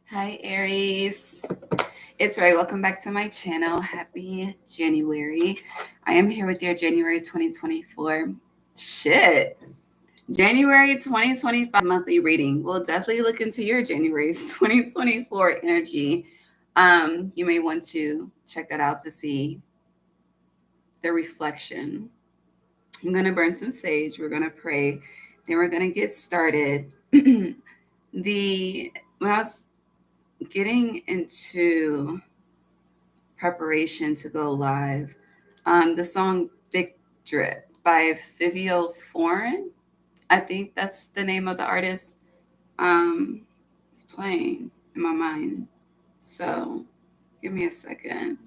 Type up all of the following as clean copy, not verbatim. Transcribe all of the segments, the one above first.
Hi, Aries. It's Rai. Welcome back to my channel. Happy January. I am here with your January 2024. January 2025 monthly reading. We'll definitely look into your January 2024 energy. You may want to check that out to see the reflection. I'm going to burn some sage. We're going to pray. Then we're going to get started. When I was getting into preparation to go live, the song Big Drip by Vivio Foreign, I think that's the name of the artist, is playing in my mind. So give me a second.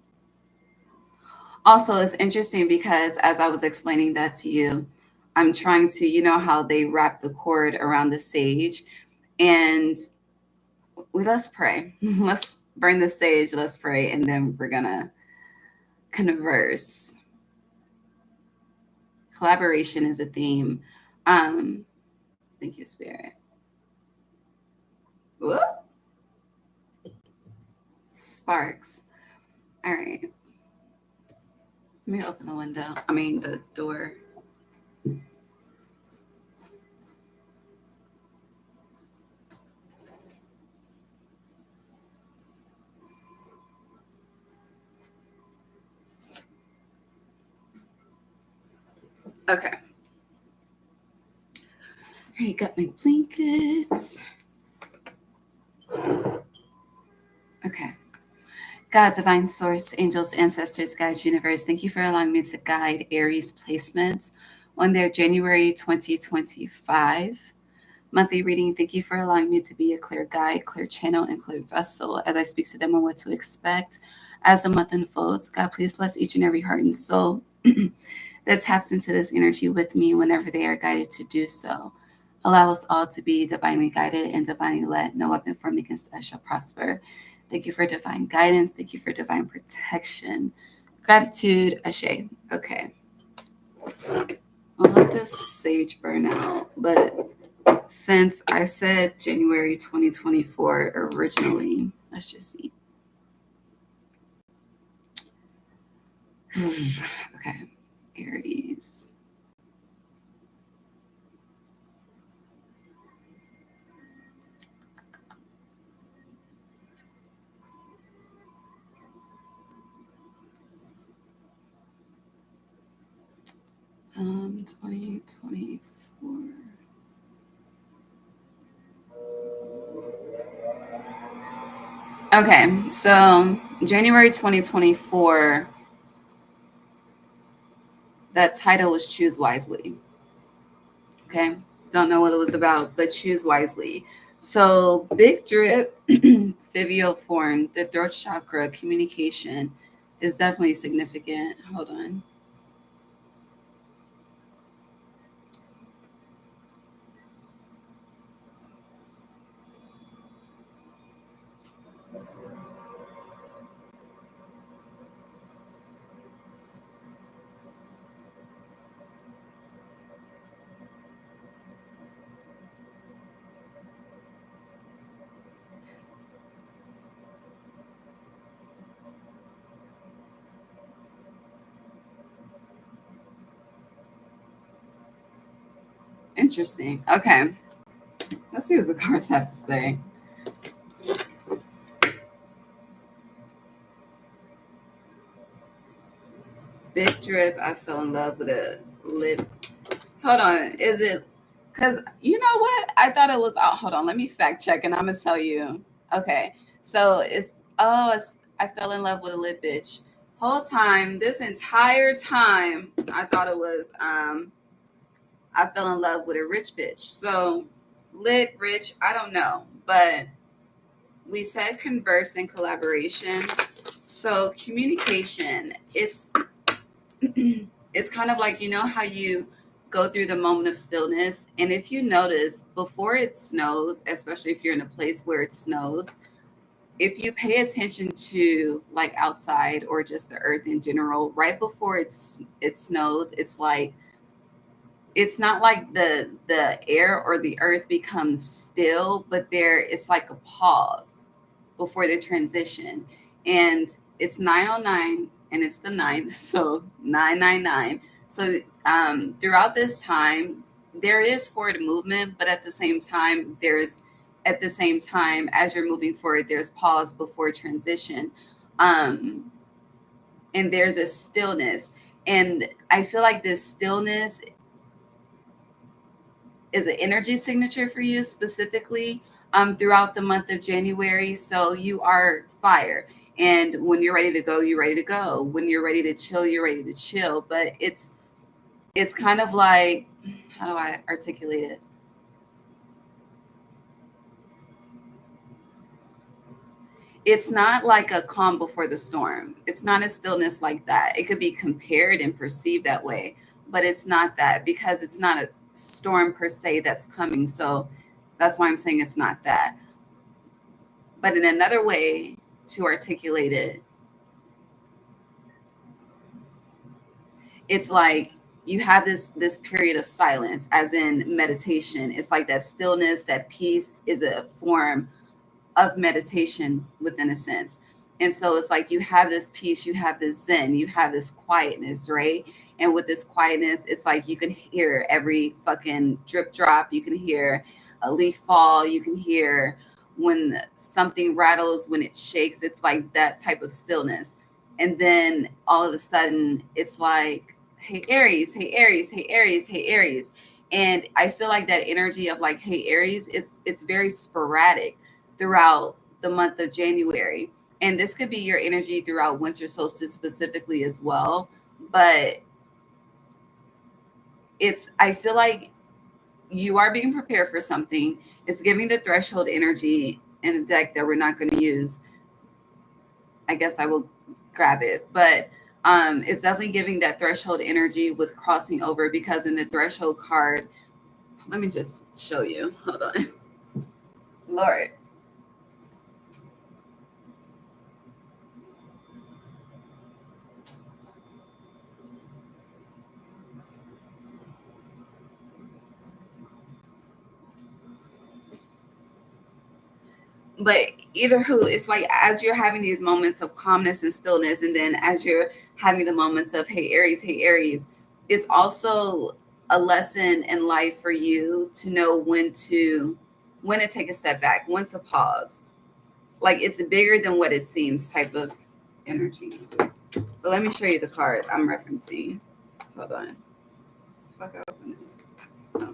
Also, it's interesting because as I was explaining that to you, I'm trying to, how they wrap the cord around the sage, and let's pray. Let's burn the sage, let's pray, and then we're gonna converse. Collaboration is a theme. Thank you, Spirit. Whoop. Sparks. All right. Let me open the window. The door. Okay. All right, got my blankets. Okay. God, divine source, angels, ancestors, guides, universe, thank you for allowing me to guide Aries placements on their January 2025 monthly reading. Thank you for allowing me to be a clear guide, clear channel, and clear vessel as I speak to them on what to expect as the month unfolds. God, please bless each and every heart and soul that taps into this energy with me whenever they are guided to do so. Allow us all to be divinely guided and divinely led. No weapon formed against us shall prosper. Thank you for divine guidance. Thank you for divine protection. Gratitude, Ashe. Okay. I'll let this sage burn out. But since I said January 2024 originally, let's just see. Okay. Aries. Um, 2024. Okay, so January 2024, that title was Choose Wisely. Okay, don't know what it was about, but choose wisely. So, Big Drip, Fivio Form, the throat chakra, communication is definitely significant. Hold on. Interesting. Okay, let's see what the cards have to say. Big Drip, I fell in love with a lip. Hold on, is it? Because you know what? I thought it was. Oh, hold on, let me fact check, and I'm gonna tell you. Okay, so I fell in love with a lit bitch. Whole time, this entire time, I thought it was I fell in love with a rich bitch. So lit, rich, I don't know, but we said converse and collaboration. So communication, it's it's kind of like, how you go through the moment of stillness. And if you notice, before it snows, especially if you're in a place where it snows, if you pay attention to like outside or just the earth in general, right before it snows, it's like it's not like the air or the earth becomes still, but it's like a pause before the transition. And it's 909 and it's the ninth, so 999. So throughout this time there is forward movement, but at the same time as you're moving forward, there's pause before transition. um and there's a stillness, and I feel like this stillness is an energy signature for you specifically throughout the month of January. So you are fire. And when you're ready to go, you're ready to go. When you're ready to chill, you're ready to chill. But it's kind of like, how do I articulate it? It's not like a calm before the storm. It's not a stillness like that. It could be compared and perceived that way, but it's not that, because it's not a storm per se that's coming. So that's why I'm saying it's not that. But in another way to articulate it, it's like you have this period of silence, as in meditation. It's like that stillness, that peace is a form of meditation within a sense. And so it's like you have this peace, you have this zen, you have this quietness, right? And with this quietness, it's like you can hear every fucking drip drop, you can hear a leaf fall, you can hear when something rattles, when it shakes. It's like that type of stillness. And then all of a sudden it's like, hey Aries, hey Aries, hey Aries, hey Aries. And I feel like that energy of like, hey Aries, it's very sporadic throughout the month of January. And this could be your energy throughout winter solstice specifically as well. But I feel like you are being prepared for something. It's giving the threshold energy in a deck that we're not going to use. I guess I will grab it. But it's definitely giving that threshold energy with crossing over, because in the threshold card, let me just show you. Hold on. Lord. But either who, it's like as you're having these moments of calmness and stillness, and then as you're having the moments of hey Aries, it's also a lesson in life for you to know when to take a step back, when to pause. Like it's bigger than what it seems type of energy. But let me show you the card I'm referencing. Hold on. Fuck, I open this. Oh.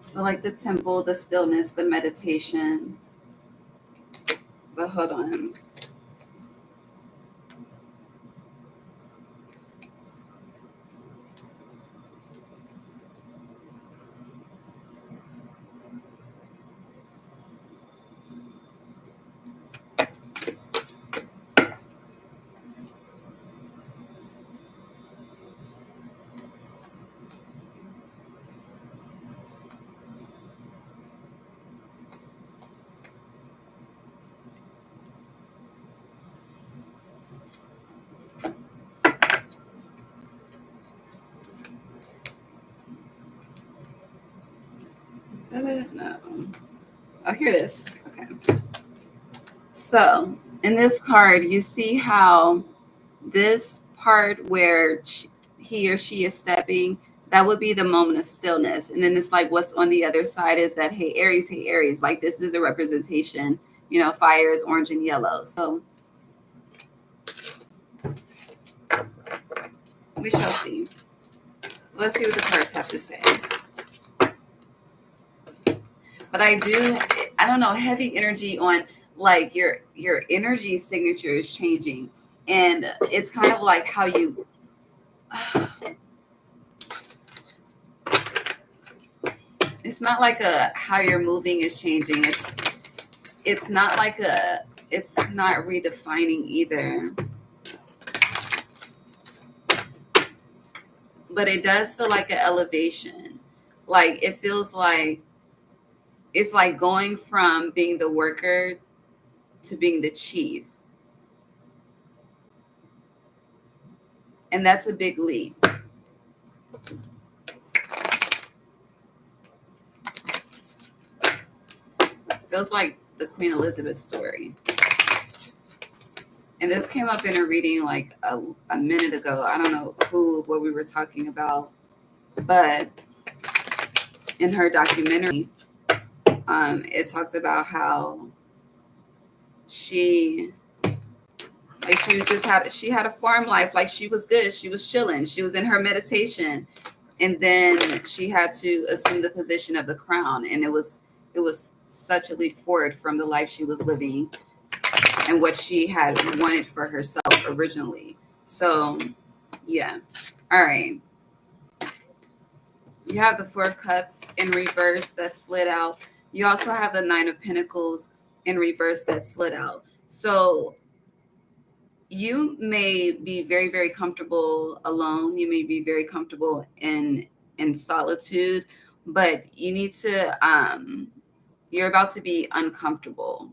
So like the temple, the stillness, the meditation. But hold on. Is that it? No. Oh, here it is. Okay. So in this card, you see how this part where he or she is stepping, that would be the moment of stillness. And then it's like what's on the other side is that, hey, Aries, like this is a representation, fire is orange and yellow. So we shall see. Let's see what the cards have to say. But I don't know, heavy energy on like your energy signature is changing. And it's kind of like how you it's not like how you're moving is changing. it's not like it's not redefining either. But it does feel like an elevation. Like it feels like it's like going from being the worker to being the chief. And that's a big leap. Feels like the Queen Elizabeth story. And this came up in a reading like a minute ago. I don't know what we were talking about, but in her documentary, it talks about how she had a farm life. Like she was good. She was chilling. She was in her meditation. And then she had to assume the position of the crown. And it was such a leap forward from the life she was living and what she had wanted for herself originally. So, yeah. All right. You have the Four of Cups in reverse that slid out. You also have the Nine of Pentacles in reverse that slid out. So, you may be very, very comfortable alone. You may be very comfortable in solitude, but you need to you're about to be uncomfortable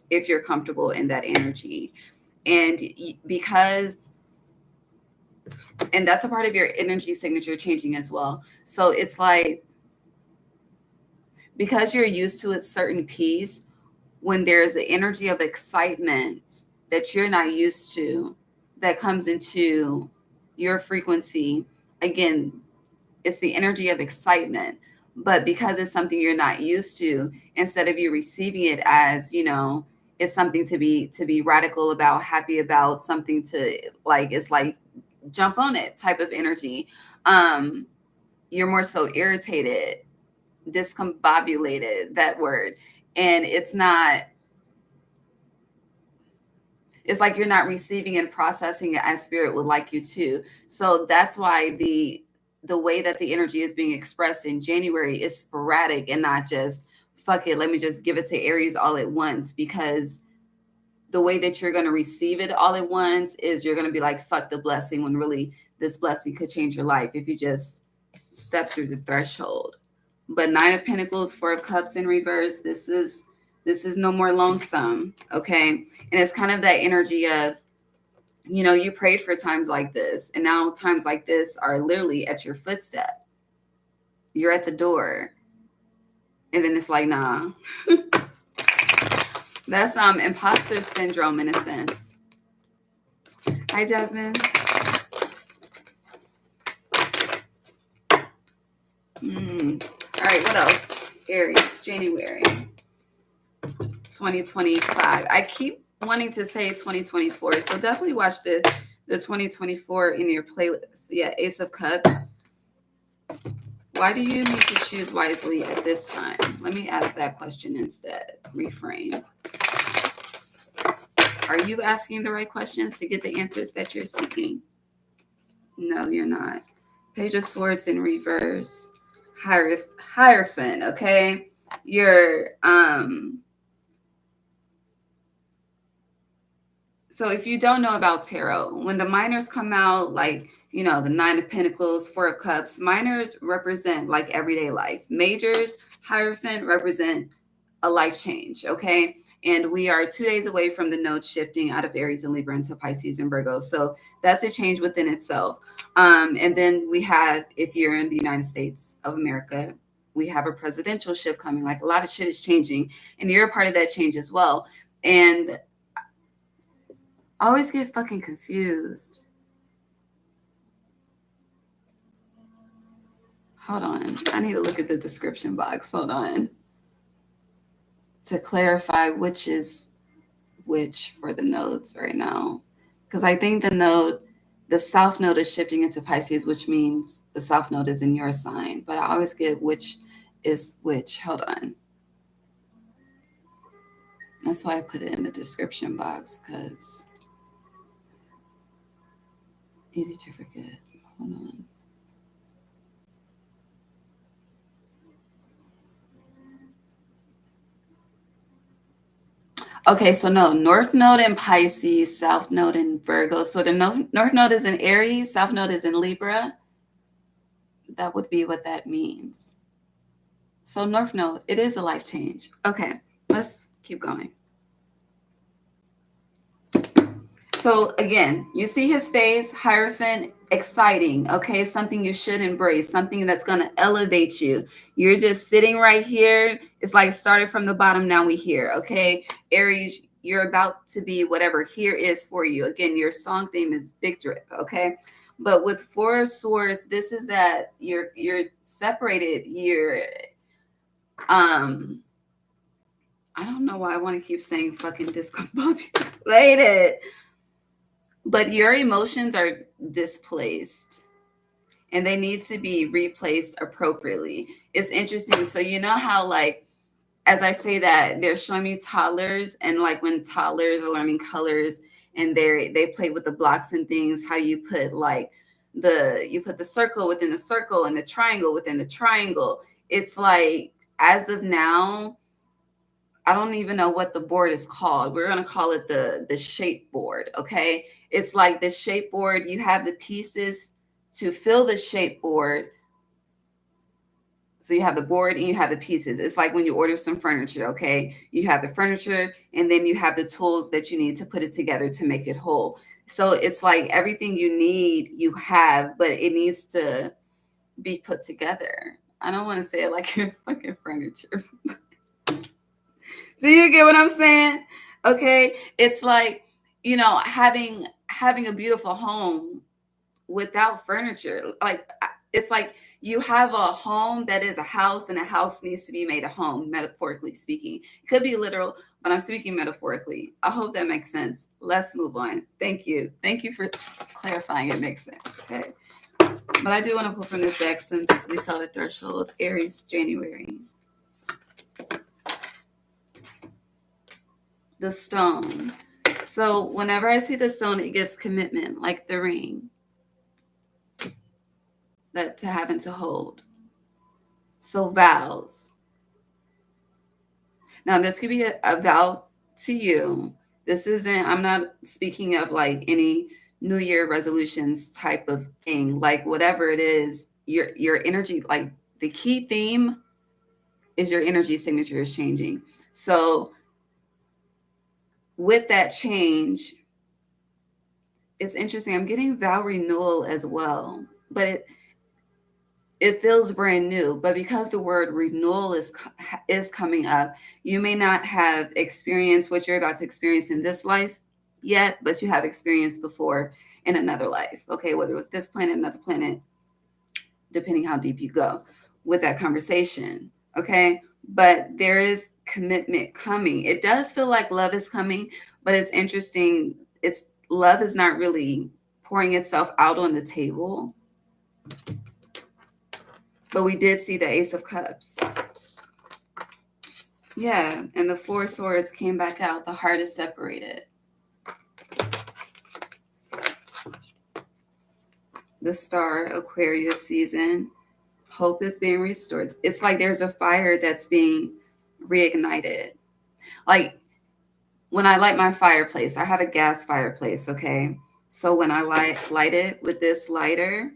if you're comfortable in that energy. And because that's a part of your energy signature changing as well. So it's like because you're used to a certain peace, when there's an energy of excitement that you're not used to that comes into your frequency, again, it's the energy of excitement. But because it's something you're not used to, instead of you receiving it as, it's something to be radical about, happy about, something to like, it's like jump on it type of energy. You're more so irritated, discombobulated, that word. And it's like you're not receiving and processing it as spirit would like you to. So that's why the way that the energy is being expressed in January is sporadic and not just, fuck it, let me just give it to Aries all at once. Because the way that you're going to receive it all at once is you're going to be like, fuck the blessing, when really this blessing could change your life if you just step through the threshold. But Nine of Pentacles, Four of Cups in reverse, this is no more lonesome, okay? And it's kind of that energy of, you prayed for times like this, and now times like this are literally at your footstep. You're at the door, and then it's like, nah. That's imposter syndrome in a sense. Hi, Jasmine. All right, what else? Aries, January 2025. I keep wanting to say 2024, so definitely watch the 2024 in your playlist. Yeah, Ace of Cups. Why do you need to choose wisely at this time? Let me ask that question instead. Reframe. Are you asking the right questions to get the answers that you're seeking? No, you're not. Page of Swords in reverse. Hierophant, okay? You're so if you don't know about tarot, when the minors come out, like, the Nine of Pentacles, Four of Cups, minors represent like everyday life. Majors, Hierophant, represent a life change, okay? And we are 2 days away from the node shifting out of Aries and Libra into Pisces and Virgo. So that's a change within itself. And then we have, if you're in the United States of America, we have a presidential shift coming. Like a lot of shit is changing, and you're a part of that change as well. And I always get fucking confused. Hold on. I need to look at the description box. Hold on. To clarify which is which for the nodes right now. Because I think the south node is shifting into Pisces, which means the south node is in your sign. But I always get which is which. Hold on. That's why I put it in the description box, because easy to forget. Hold on. Okay, so no, North Node in Pisces, South Node in Virgo. So the North Node is in Aries, South Node is in Libra. That would be what that means. So North Node, it is a life change. Okay, let's keep going. So again, you see his face, Hierophant, exciting, okay? Something you should embrace, something that's going to elevate you. You're just sitting right here. It's like started from the bottom, now we here, okay? Aries, you're about to be whatever here is for you. Again, your song theme is Big Drip, okay? But with Four of Swords, this is that you're separated, you're I don't know why I want to keep saying fucking discombobulated. But your emotions are displaced and they need to be replaced appropriately. It's interesting. So you know how, like, as I say that, they're showing me toddlers, and like when toddlers are learning colors and they play with the blocks and things, how you put like you put the circle within the circle and the triangle within the triangle. It's like, as of now, I don't even know what the board is called. We're going to call it the shape board, okay? It's like the shape board. You have the pieces to fill the shape board. So you have the board and you have the pieces. It's like when you order some furniture, okay? You have the furniture and then you have the tools that you need to put it together to make it whole. So it's like everything you need, you have, but it needs to be put together. I don't want to say it like your fucking furniture. Do you get what I'm saying? Okay. It's like, having a beautiful home without furniture. Like, it's like you have a home that is a house, and a house needs to be made a home, metaphorically speaking. It could be literal, but I'm speaking metaphorically. I hope that makes sense. Let's move on. Thank you. Thank you for clarifying it makes sense. Okay. But I do want to pull from this deck since we saw the threshold. Aries, January. The stone. So whenever I see the stone, it gives commitment, like the ring, that to have and to hold. So vows. Now this could be a vow to you. This isn't, I'm not speaking of like any New Year resolutions type of thing. Like whatever it is, your energy, like the key theme is your energy signature is changing. So with that change, it's interesting. I'm getting vow renewal as well, but it feels brand new. But because the word renewal is coming up, you may not have experienced what you're about to experience in this life yet, but you have experienced before in another life. Okay, whether it was this planet, another planet, depending how deep you go with that conversation. Okay, but there is commitment coming. It does feel like love is coming, but it's interesting. It's love is not really pouring itself out on the table. But we did see the Ace of Cups. Yeah, and the Four Swords came back out. The heart is separated. The Star, Aquarius season. Hope is being restored. It's like there's a fire that's being reignited. Like when I light my fireplace, I have a gas fireplace, okay? So when I light it with this lighter,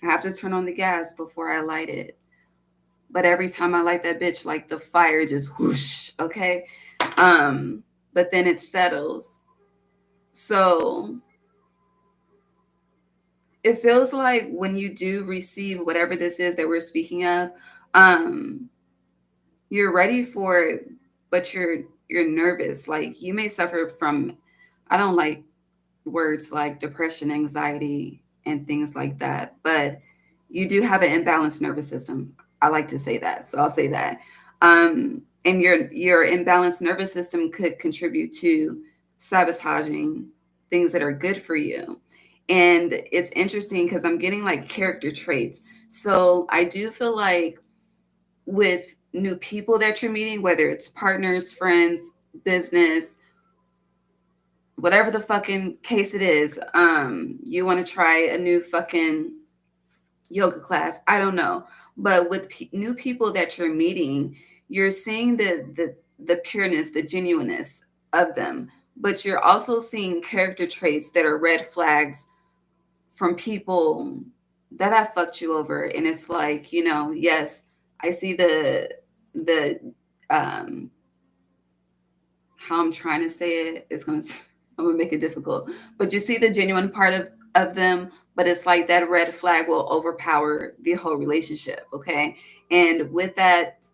I have to turn on the gas before I light it. But every time I light that bitch, like the fire just whoosh, okay? But then it settles. So it feels like when you do receive whatever this is that we're speaking of, you're ready for it, but you're nervous. Like you may suffer from, I don't like words like depression, anxiety, and things like that, but you do have an imbalanced nervous system. I like to say that, so I'll say that. And your imbalanced nervous system could contribute to sabotaging things that are good for you. And it's interesting because I'm getting like character traits. So I do feel like with new people that you're meeting, whether it's partners, friends, business, whatever the fucking case it is, you want to try a new fucking yoga class, I don't know. But with new people that you're meeting, you're seeing the pureness, the genuineness of them. But you're also seeing character traits that are red flags from people that have fucked you over. And it's like, yes, I see the how I'm trying to say it is I'm gonna make it difficult. But you see the genuine part of them, but it's like that red flag will overpower the whole relationship. Okay. And with that,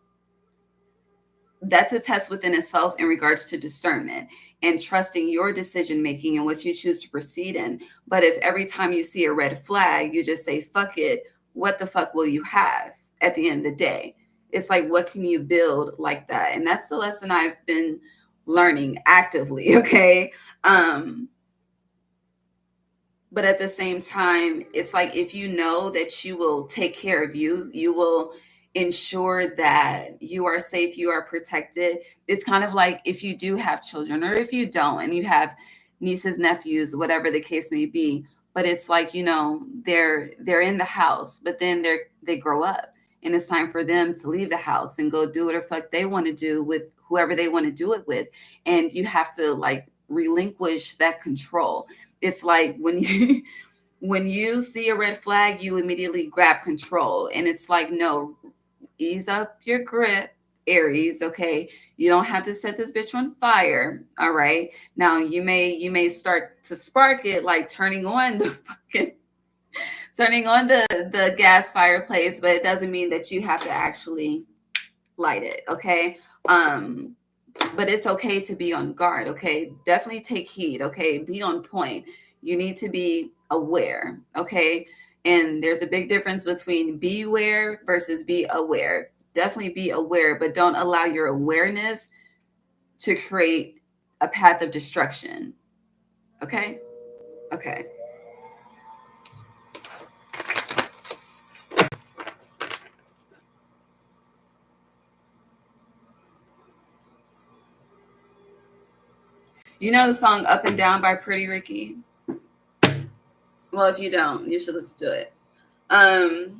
that's a test within itself in regards to discernment and trusting your decision making and what you choose to proceed in. But if every time you see a red flag, you just say, fuck it, what the fuck will you have at the end of the day? It's like, what can you build like that? And that's a lesson I've been learning actively. Okay. But at the same time, it's like, if you know that you will take care of you, you will ensure that you are safe, you are protected. It's kind of like if you do have children, or if you don't and you have nieces, nephews, whatever the case may be. But it's like, they're in the house, but then they grow up, and it's time for them to leave the house and go do whatever the fuck they want to do with whoever they want to do it with. And you have to like relinquish that control. It's like when you see a red flag, you immediately grab control. And it's like, no, ease up your grip, Aries. Okay. You don't have to set this bitch on fire. All right. Now you may start to spark it, like turning on the gas fireplace, but it doesn't mean that you have to actually light it. Okay. But it's okay to be on guard. Okay. Definitely take heed. Okay. Be on point. You need to be aware. Okay. And there's a big difference between beware versus be aware. Definitely be aware, but don't allow your awareness to create a path of destruction. Okay. Okay. You know the song Up and Down by Pretty Ricky? Well, if you don't, you should listen to it. I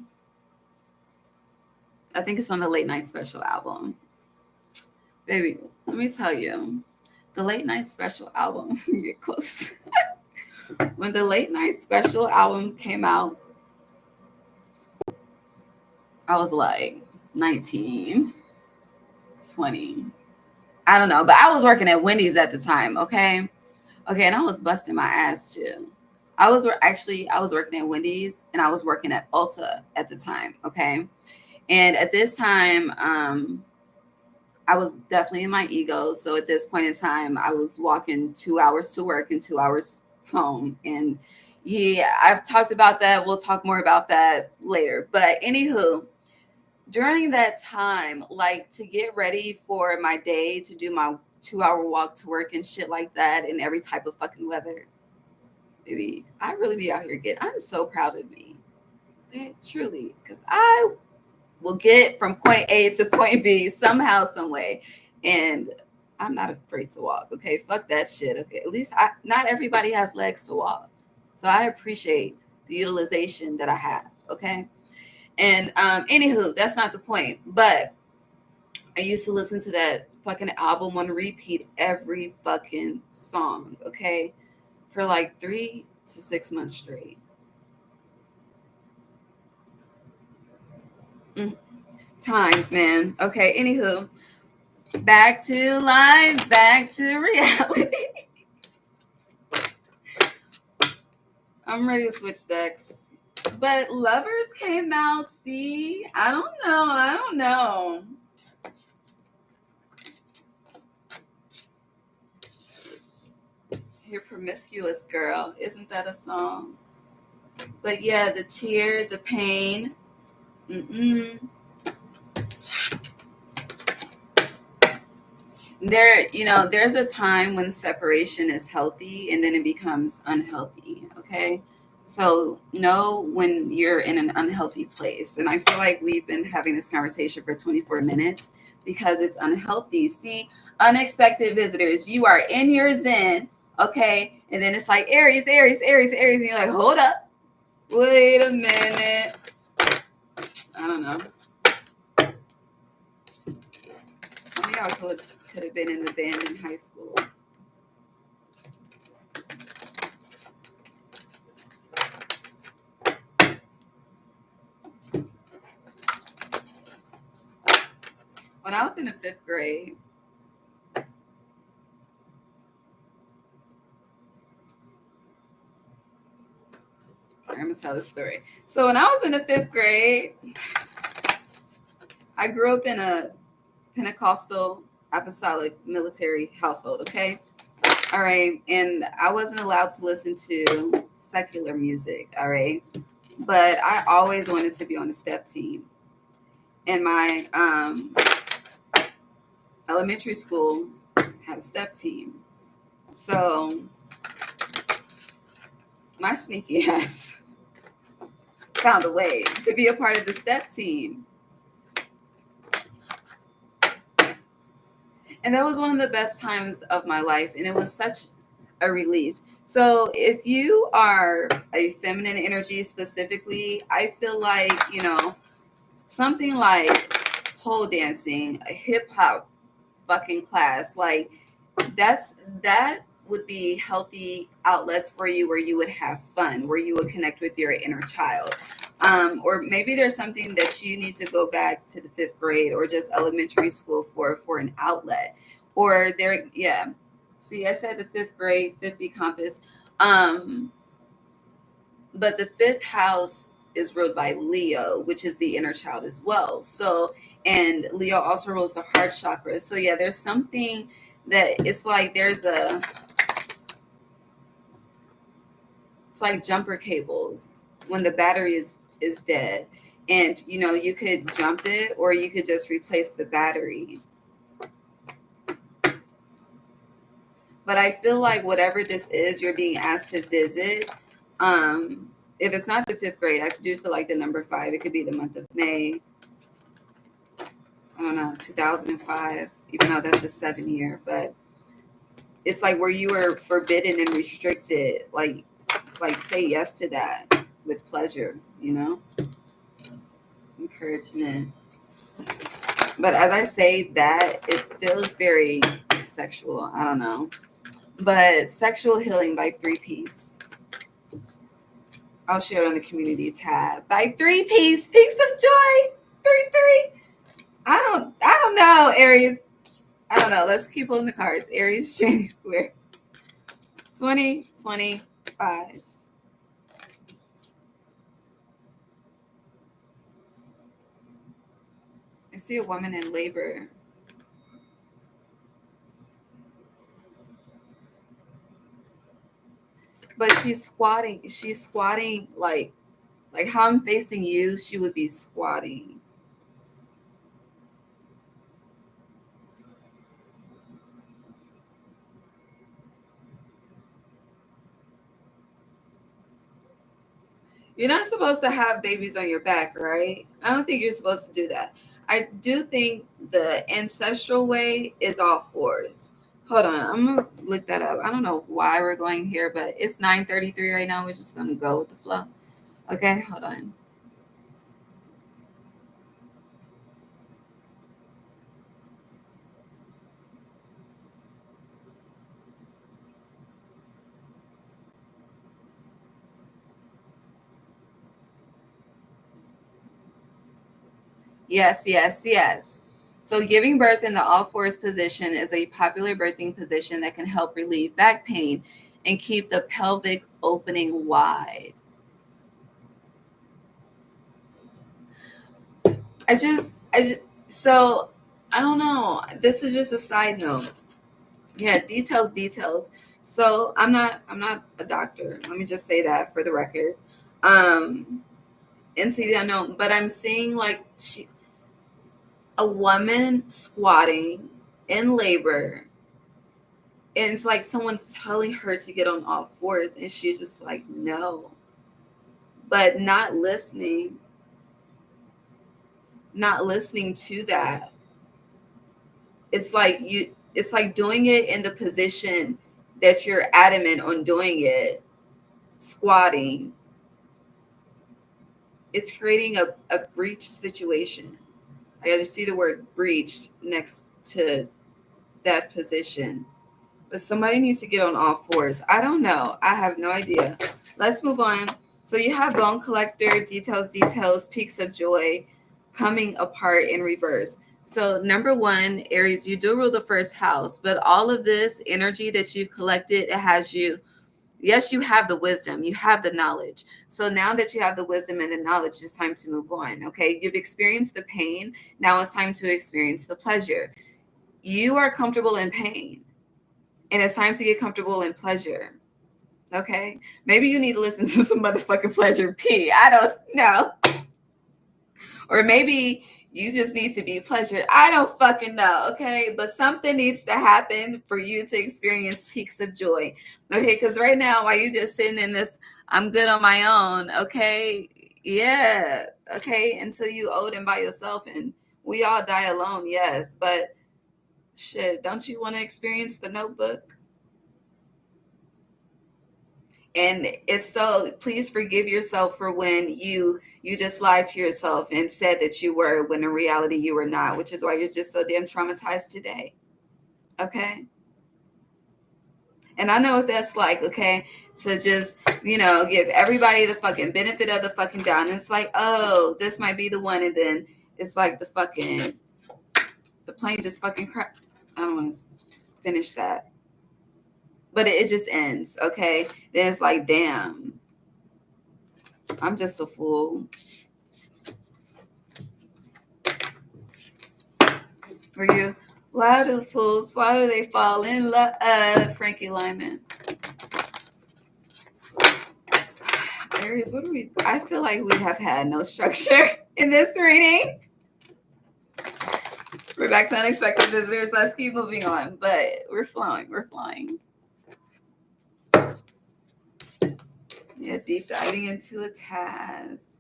think it's on the Late Night Special album. Baby, let me tell you, the Late Night Special album, get close. When the Late Night Special album came out, I was like 19, 20. I don't know, but I was working at Wendy's at the time, okay? Okay, and I was busting my ass too. I was working at Wendy's, and I was working at Ulta at the time, okay? And at this time, I was definitely in my ego. So at this point in time, I was walking 2 hours to work and 2 hours home. And yeah, I've talked about that. We'll talk more about that later. But anywho, during that time, like to get ready for my day, to do my 2 hour walk to work and shit like that, in every type of fucking weather, baby, I really be out here I'm so proud of me. Truly, because I will get from point A to point B somehow, some way. And I'm not afraid to walk. Okay. Fuck that shit. Okay. At least not everybody has legs to walk. So I appreciate the utilization that I have. Okay. And anywho, that's not the point. But I used to listen to that fucking album on repeat, every fucking song. Okay. For like 3 to 6 months straight. Times, man. Okay. Anywho, back to life, back to reality. I'm ready to switch decks. But Lovers came out. See, I don't know. You're promiscuous, girl. Isn't that a song? But yeah, the tear, the pain. There's a time when separation is healthy and then it becomes unhealthy. Okay. So know when you're in an unhealthy place. And I feel like we've been having this conversation for 24 minutes because it's unhealthy. See, unexpected visitors, you are in your zen. Okay. And then it's like Aries, Aries, Aries, Aries. And you're like, hold up. Wait a minute. I don't know. Some of y'all could have been in the band in high school. When I was in the 5th grade, I'm going to tell the story. So when I was in the 5th grade, I grew up in a Pentecostal apostolic military household, okay? All right. And I wasn't allowed to listen to secular music, all right? But I always wanted to be on the step team. And my elementary school had a step team. So my sneaky ass found a way to be a part of the step team. And that was one of the best times of my life. And it was such a release. So if you are a feminine energy specifically, I feel like, something like pole dancing, a hip hop fucking class, like that would be healthy outlets for you where you would have fun, where you would connect with your inner child. Or maybe there's something that you need to go back to the 5th grade or just elementary school for an outlet. Or there, yeah. See, I said the 5th grade, 50 compass. But the 5th house is ruled by Leo, which is the inner child as well. So, and Leo also rules the heart chakra. So yeah, there's something that it's like it's like jumper cables when the battery is dead. And you could jump it or you could just replace the battery. But I feel like whatever this is, you're being asked to visit. If it's not the 5th grade, I do feel like the number 5, it could be the month of May. I don't know, 2005, even though that's a 7-year, but it's like where you were forbidden and restricted. Like, it's like say yes to that with pleasure, encouragement. But as I say that, it feels very sexual. I don't know. But Sexual Healing by 3-Piece. I'll share it on the community tab. By 3-Piece, Peaks of Joy. 3. I don't know, Aries. I don't know. Let's keep pulling the cards. Aries, January 2025. I see a woman in labor. But she's squatting. She's squatting like how I'm facing you, she would be squatting. You're not supposed to have babies on your back, right? I don't think you're supposed to do that. I do think the ancestral way is all 4s. Hold on, I'm gonna look that up. I don't know why we're going here, but it's 9:33 right now. We're just gonna go with the flow. Okay, hold on. Yes. So giving birth in the all 4s position is a popular birthing position that can help relieve back pain and keep the pelvic opening wide. So I don't know. This is just a side note. Yeah, details. So I'm not a doctor. Let me just say that for the record. Into the unknown, but I'm seeing like a woman squatting in labor, and it's like someone's telling her to get on all 4s, and she's just like no, but not listening to that. It's like doing it in the position that you're adamant on doing it, squatting. It's creating a breach situation. I got to see the word breached next to that position. But somebody needs to get on all 4s. I don't know. I have no idea. Let's move on. So you have Bone Collector, details, Peaks of Joy, coming apart in reverse. So number one, Aries, you do rule the first house, but all of this energy that you collected, it has you. Yes, you have the wisdom, you have the knowledge. So now that you have the wisdom and the knowledge, it's time to move on. Okay, you've experienced the pain. Now it's time to experience the pleasure. You are comfortable in pain, and it's time to get comfortable in pleasure. Okay, maybe you need to listen to some motherfucking pleasure P. I don't know. Or maybe you just need to be pleasured. I don't fucking know, okay? But something needs to happen for you to experience peaks of joy, okay? Because right now, while you just sitting in this, I'm good on my own, okay? Yeah, okay? Until you old and by yourself, and we all die alone, yes. But shit, don't you want to experience the Notebook? And if so, please forgive yourself for when you just lied to yourself and said that you were when in reality you were not, which is why you're just so damn traumatized today. Okay? And I know what that's like, okay? To just, give everybody the fucking benefit of the fucking doubt. And it's like, oh, this might be the one. And then it's like the plane just fucking crap. I don't want to finish that. But it just ends, okay? Then it's like, damn, I'm just a fool. For you, why do fools, why do they fall in love? Frankie Lyman. Aries, what are we? I feel like we have had no structure in this reading. We're back to unexpected visitors. Let's keep moving on. But we're flowing. We're flying. Yeah, deep diving into a task.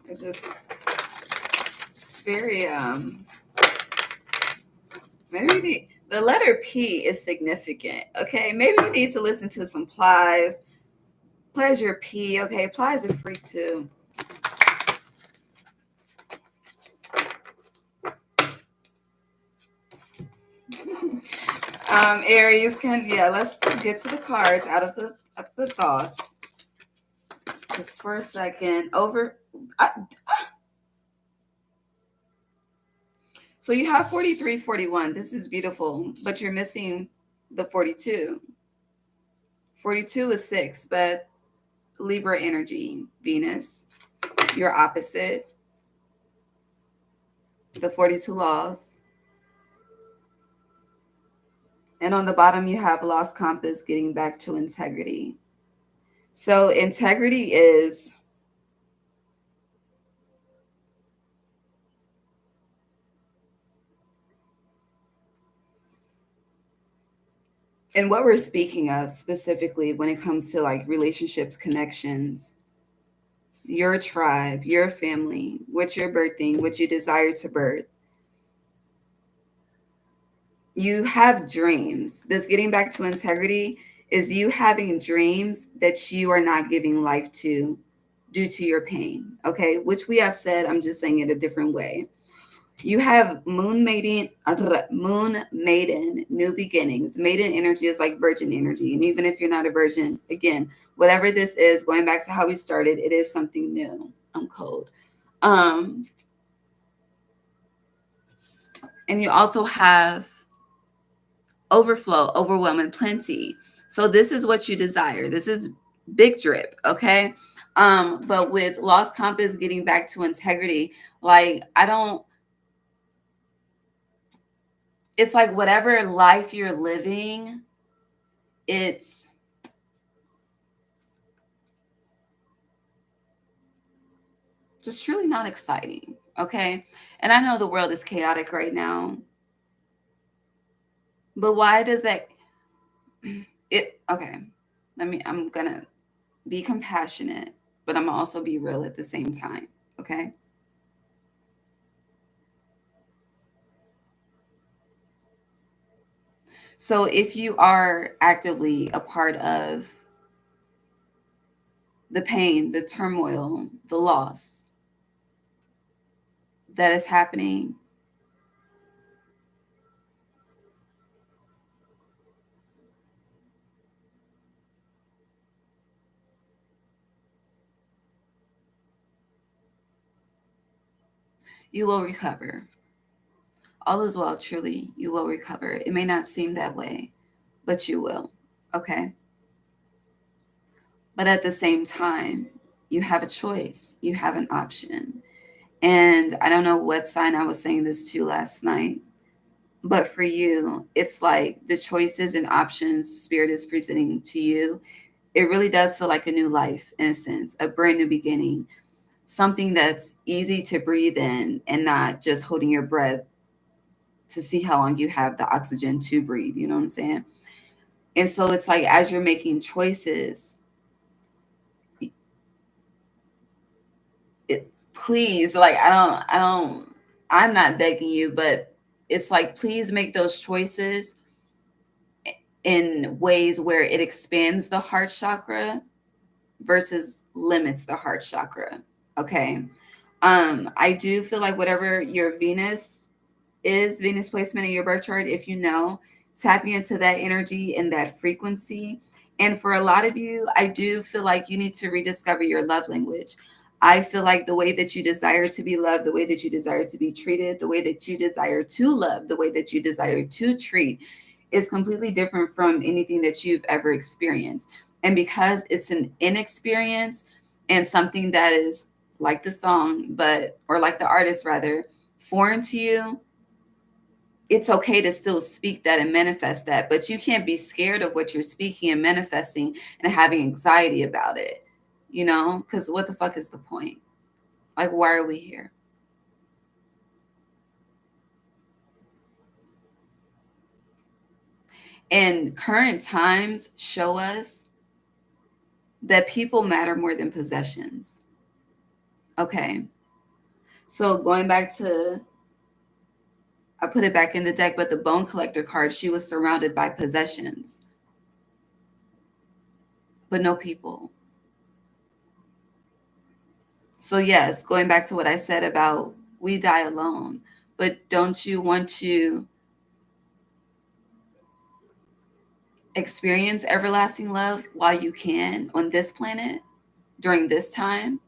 It's very maybe the letter P is significant. Okay, maybe you need to listen to some plies. Pleasure P. Okay, plies are freak too. Aries let's get to the cards out of the thoughts. Just for a second. So you have 43, 41. This is beautiful, but you're missing the 42. 42 is 6, but Libra energy, Venus, your opposite. The 42 laws. And on the bottom, you have lost compass, getting back to integrity. So integrity is and what we're speaking of specifically when it comes to like relationships, connections, your tribe, your family, what you're birthing, what you desire to birth. You have dreams. This getting back to integrity is you having dreams that you are not giving life to due to your pain. Okay, which we have said, I'm just saying it a different way. You have moon maiden, new beginnings. Maiden energy is like virgin energy. And even if you're not a virgin, again, whatever this is, going back to how we started, it is something new. I'm cold. And you also have overflow, overwhelming plenty. So this is what you desire. This is big drip, okay? But with lost compass, getting back to integrity, like it's like whatever life you're living, it's just truly not exciting, okay? And I know the world is chaotic right now, but why does that okay, I'm gonna be compassionate, but I'm gonna also be real at the same time, okay? So if you are actively a part of the pain, the turmoil, the loss that is happening, You will recover. All is well, truly. You will recover. It may not seem that way, but you will. Okay? But at the same time, you have a choice. You have an option. And I don't know what sign I was saying this to last night, but for you, it's like the choices and options Spirit is presenting to you. It really does feel like a new life, in a sense, a brand new beginning, something that's easy to breathe in and not just holding your breath to see how long you have the oxygen to breathe. You know what I'm saying? And so it's like, as you're making choices, please, like, I'm not begging you, but it's like, please make those choices in ways where it expands the heart chakra versus limits the heart chakra. Okay. I do feel like whatever your Venus placement in your birth chart, if you know, tapping into that energy and that frequency. And for a lot of you, I do feel like you need to rediscover your love language. I feel like the way that you desire to be loved, the way that you desire to be treated, the way that you desire to love, the way that you desire to treat is completely different from anything that you've ever experienced. And because it's an inexperience and something that is like the song, or like the artist rather, foreign to you, it's okay to still speak that and manifest that, but you can't be scared of what you're speaking and manifesting and having anxiety about it, because what the fuck is the point? Like, why are we here? And current times show us that people matter more than possessions. Okay. So going back to, I put it back in the deck, but the bone collector card, she was surrounded by possessions, but no people. So yes, going back to what I said about we die alone, but don't you want to experience everlasting love while you can on this planet during this time?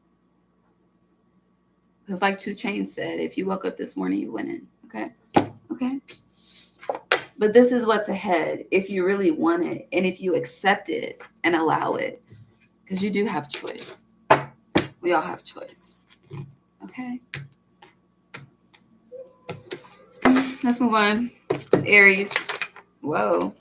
Because like 2 Chainz said, if you woke up this morning, you winning. Okay. Okay. But this is what's ahead if you really want it and if you accept it and allow it, because you do have choice. We all have choice. Okay. Let's move on. Aries. Whoa.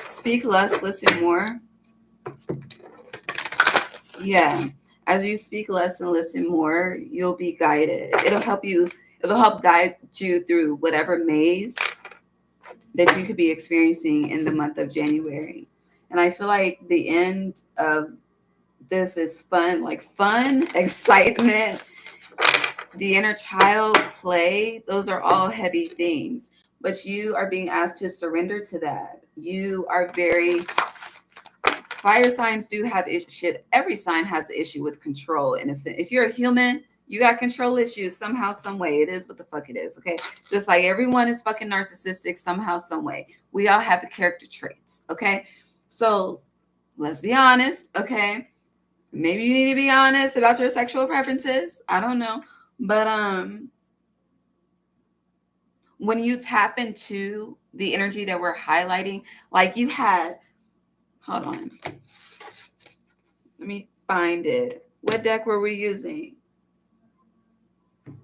Speak less, listen more. Yeah. As you speak less and listen more, you'll be guided. It'll help guide you through whatever maze that you could be experiencing in the month of January. And I feel like the end of this is fun, excitement, the inner child, play. Those are all heavy things, but you are being asked to surrender to that. You are very, fire signs do have shit. Every sign has an issue with control, in a sense. If you're a human, you got control issues somehow, some way. It is what the fuck it is, okay? Just like everyone is fucking narcissistic somehow, some way. We all have the character traits, okay? So let's be honest, okay? Maybe you need to be honest about your sexual preferences. I don't know. But when you tap into the energy that we're highlighting, like you had, hold on. Let me find it. What deck were we using?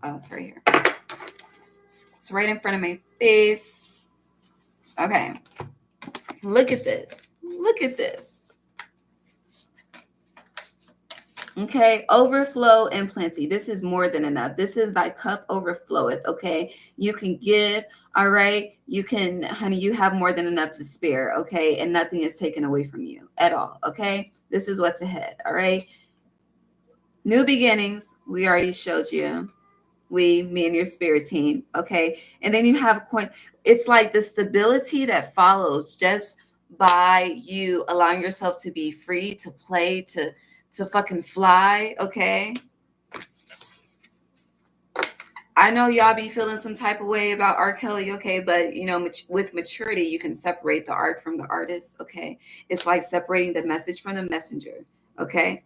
Oh, it's right here. It's right in front of my face. Okay. Look at this. Look at this. Okay, overflow and plenty. This is more than enough. This is thy cup overfloweth. Okay, you can give. All right, you can, honey, you have more than enough to spare. Okay, and nothing is taken away from you at all. Okay, this is what's ahead. All right, new beginnings. We already showed you. Me and your spirit team. Okay, and then you have coin. It's like the stability that follows just by you allowing yourself to be free, to play, to fucking fly. Okay, I know y'all be feeling some type of way about R. Kelly, okay, but you know, with maturity, you can separate the art from the artist, okay? It's like separating the message from the messenger, okay?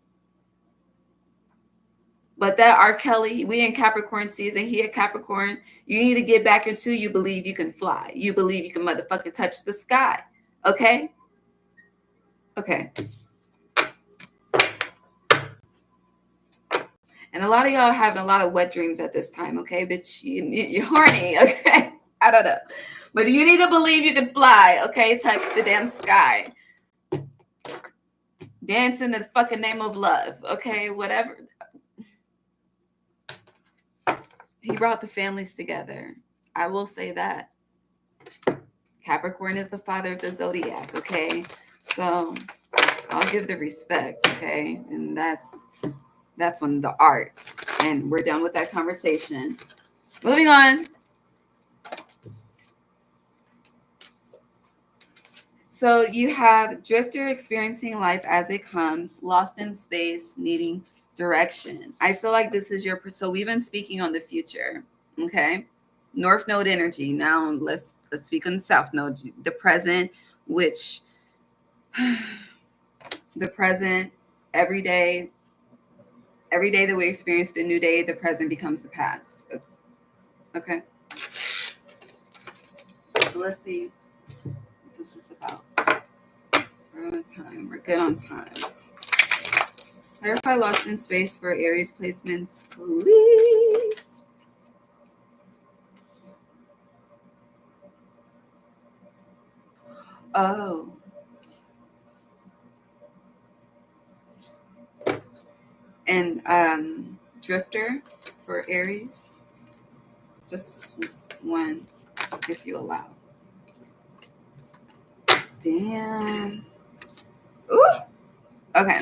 But that R. Kelly, we in Capricorn season, he a Capricorn. You need to get back into you believe you can fly. You believe you can motherfucking touch the sky, okay? Okay. And a lot of y'all having a lot of wet dreams at this time, okay? Bitch, you're horny, okay? I don't know. But you need to believe you can fly, okay? Touch the damn sky. Dance in the fucking name of love, okay? Whatever. He brought the families together. I will say that. Capricorn is the father of the zodiac, okay? So I'll give the respect, okay? And that's when the art. And we're done with that conversation. Moving on. So you have drifter experiencing life as it comes, lost in space, needing direction. I feel like this is your, so we've been speaking on the future, okay? North node energy. Now let's speak on the south node, the present, which the present, every day that we experience the new day, the present becomes the past. Okay. Let's see what this is about. We're on time. We're good on time. Clarify lost in space for Aries placements, please. Oh. And drifter for Aries. Just one, if you allow. Damn. Ooh. Okay.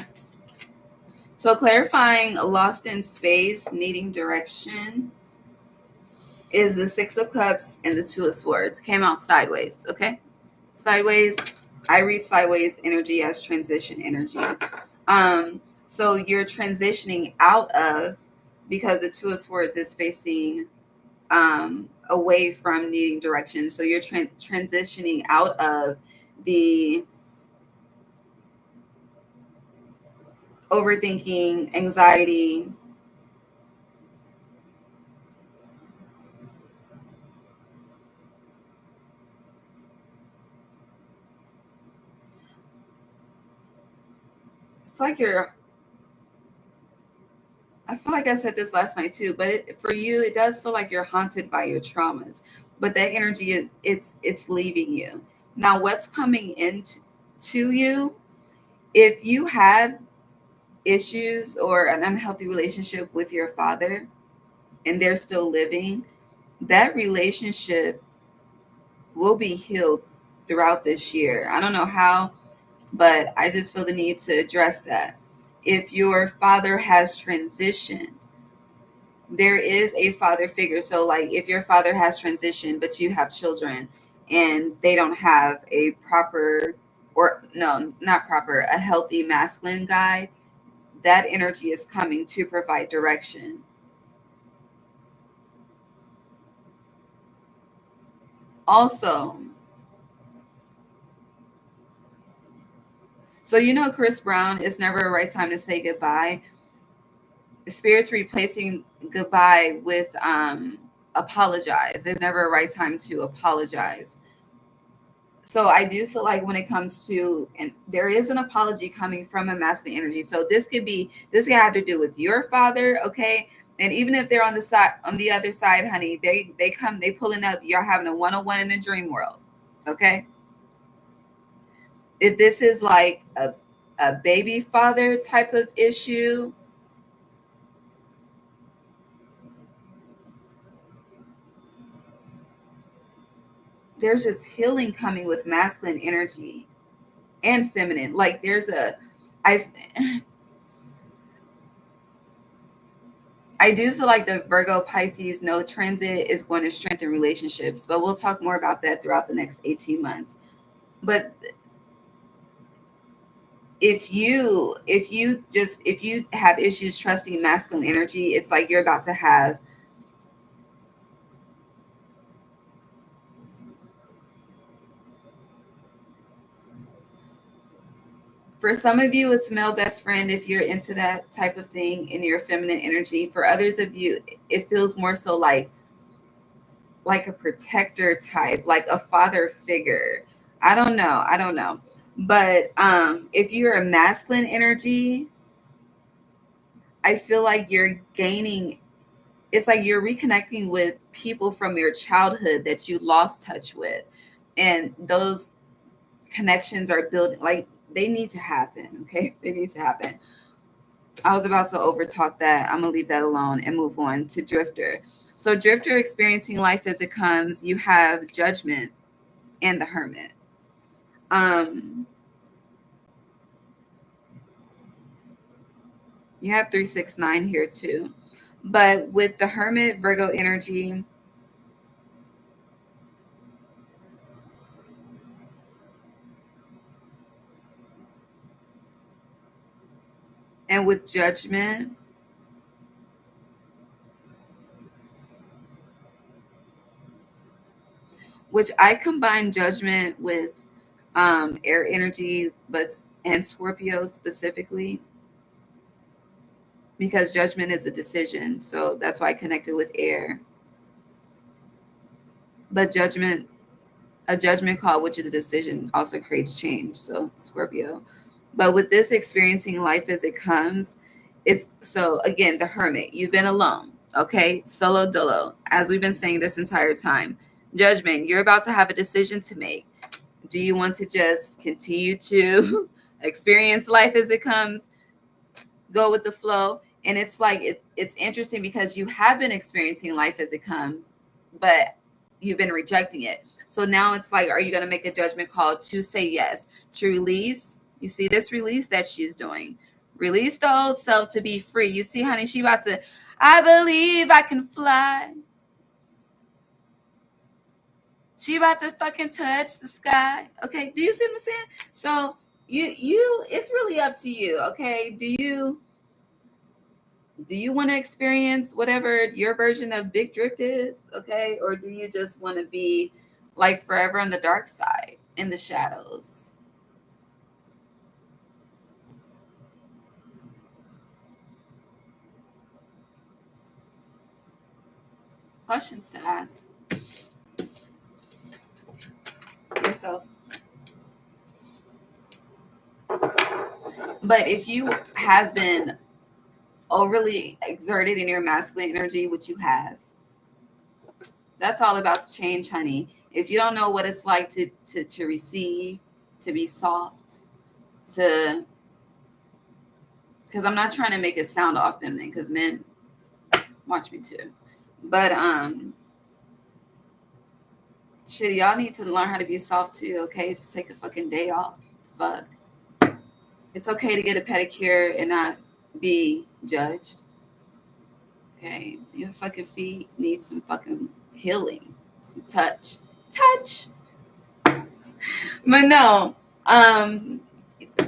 So clarifying lost in space, needing direction, is the Six of Cups and the Two of Swords. Came out sideways, okay? Sideways. I read sideways energy as transition energy. So you're transitioning out of, because the Two of Swords is facing away from needing direction. So you're transitioning out of the overthinking, anxiety, it's like I feel like I said this last night too, but for you, it does feel like you're haunted by your traumas, but that energy is, it's leaving you. Now, what's coming into you, if you had issues or an unhealthy relationship with your father and they're still living, that relationship will be healed throughout this year. I don't know how, but I just feel the need to address that. If your father has transitioned, there is a father figure. So like if your father has transitioned, but you have children and they don't have a proper, or no, not proper, a healthy masculine guide, that energy is coming to provide direction. Also, so you know Chris Brown, it's never a right time to say goodbye. Spirits replacing goodbye with apologize. There's never a right time to apologize. So I do feel like when it comes to, and there is an apology coming from a masculine energy. So this could have to do with your father, okay? And even if they're on the other side, honey, they pulling up, you're having a one-on-one in a dream world, okay? If this is like a baby father type of issue, there's just healing coming with masculine energy and feminine. Like I do feel like the Virgo Pisces no transit is going to strengthen relationships, but we'll talk more about that throughout the next 18 months. But if you have issues trusting masculine energy, it's like you're about to have For some of you, it's male best friend if you're into that type of thing in your feminine energy. For others of you, it feels more so like a protector type, like a father figure. I don't know. But if you're a masculine energy, I feel like you're gaining, it's like you're reconnecting with people from your childhood that you lost touch with. And those connections are building, like they need to happen. Okay. They need to happen. I was about to overtalk that. I'm going to leave that alone and move on to Drifter. So Drifter, experiencing life as it comes, you have Judgment and the Hermit. You have 369 here too. But with the Hermit, Virgo energy, and with Judgment, which I combine Judgment with air energy, and Scorpio specifically, because Judgment is a decision. So that's why I connected with air. But a judgment call, which is a decision, also creates change. So Scorpio. But with this, experiencing life as it comes, it's so again, the Hermit, you've been alone. Okay. Solo dolo, as we've been saying this entire time. Judgment, you're about to have a decision to make. Do you want to just continue to experience life as it comes, go with the flow? And it's like it's interesting because you have been experiencing life as it comes, but you've been rejecting it. So now it's like, are you going to make a judgment call to say yes, to release? You see this release that she's doing. Release the old self to be free. You see, honey, she about to, I believe I can fly. She about to fucking touch the sky. Okay, do you see what I'm saying? So you it's really up to you. Okay, do you want to experience whatever your version of big drip is? Okay, or do you just want to be like forever on the dark side in the shadows? Questions to ask yourself. But if you have been overly exerted in your masculine energy, which you have, that's all about to change, honey. If you don't know what it's like to receive, to be soft, to, because I'm not trying to make it sound off feminine, because men watch me too. But shit, y'all need to learn how to be soft too, okay? Just take a fucking day off. Fuck. It's okay to get a pedicure and not be judged. Okay? Your fucking feet need some fucking healing. Some touch. Touch. But no.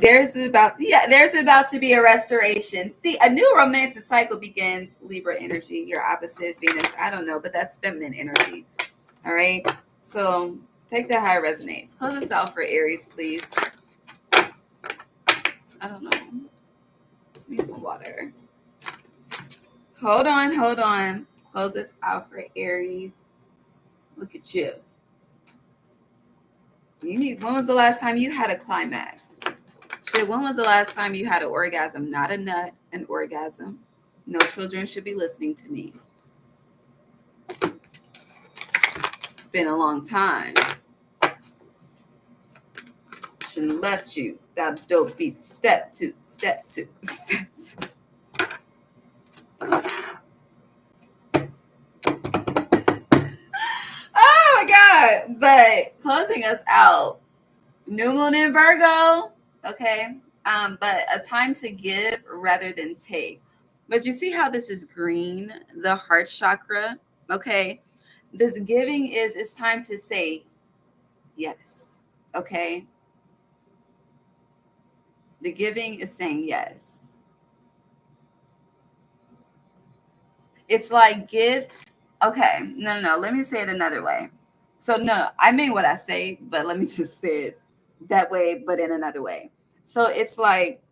There's about to be a restoration. See, a new romantic cycle begins. Libra energy, your opposite Venus. I don't know, but that's feminine energy. All right. So take that how it resonates. Close us out for Aries, please. I don't know. Need some water. Hold on. Close us out for Aries. Look at you. When was the last time you had a climax? Shit, when was the last time you had an orgasm? Not a nut, an orgasm. No children should be listening to me. It's been a long time. Shouldn't have left you. That dope beat. Step two. Oh my God. But closing us out. New moon in Virgo. Okay. But a time to give rather than take. But you see how this is green, the heart chakra. Okay. This giving it's time to say yes. Okay. The giving is saying yes. It's like give. Okay. No. Let me say it another way. So no, I mean what I say, but let me just say it that way, but in another way. So it's like,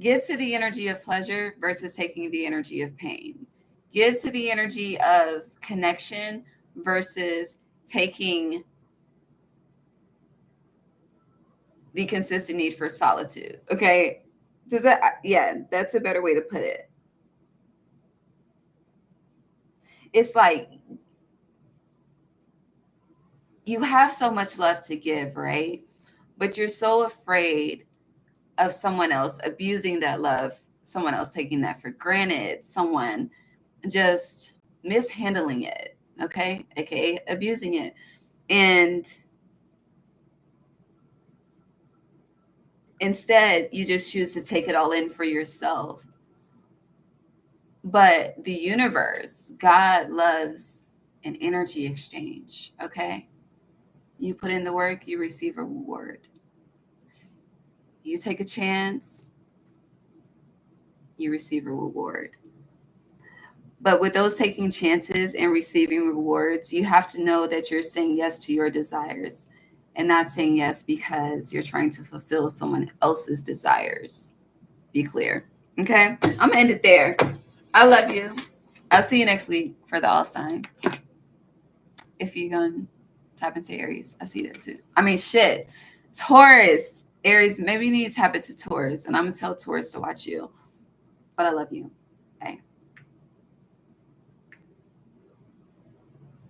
give to the energy of pleasure versus taking the energy of pain. Give to the energy of connection versus taking the consistent need for solitude. Okay. Does that, yeah, that's a better way to put it. It's like you have so much love to give, right? But you're so afraid of someone else abusing that love, someone else taking that for granted, someone just mishandling it, okay? AKA abusing it. And instead, you just choose to take it all in for yourself. But the universe, God loves an energy exchange, okay? You put in the work, you receive a reward. You take a chance, you receive a reward. But with those taking chances and receiving rewards, you have to know that you're saying yes to your desires and not saying yes because you're trying to fulfill someone else's desires. Be clear. Okay? I'm going to end it there. I love you. I'll see you next week for the all sign. If you're going to tap into Aries, I see that too. I mean, shit. Taurus, Aries, maybe you need to tap into Taurus, and I'm going to tell Taurus to watch you. But I love you.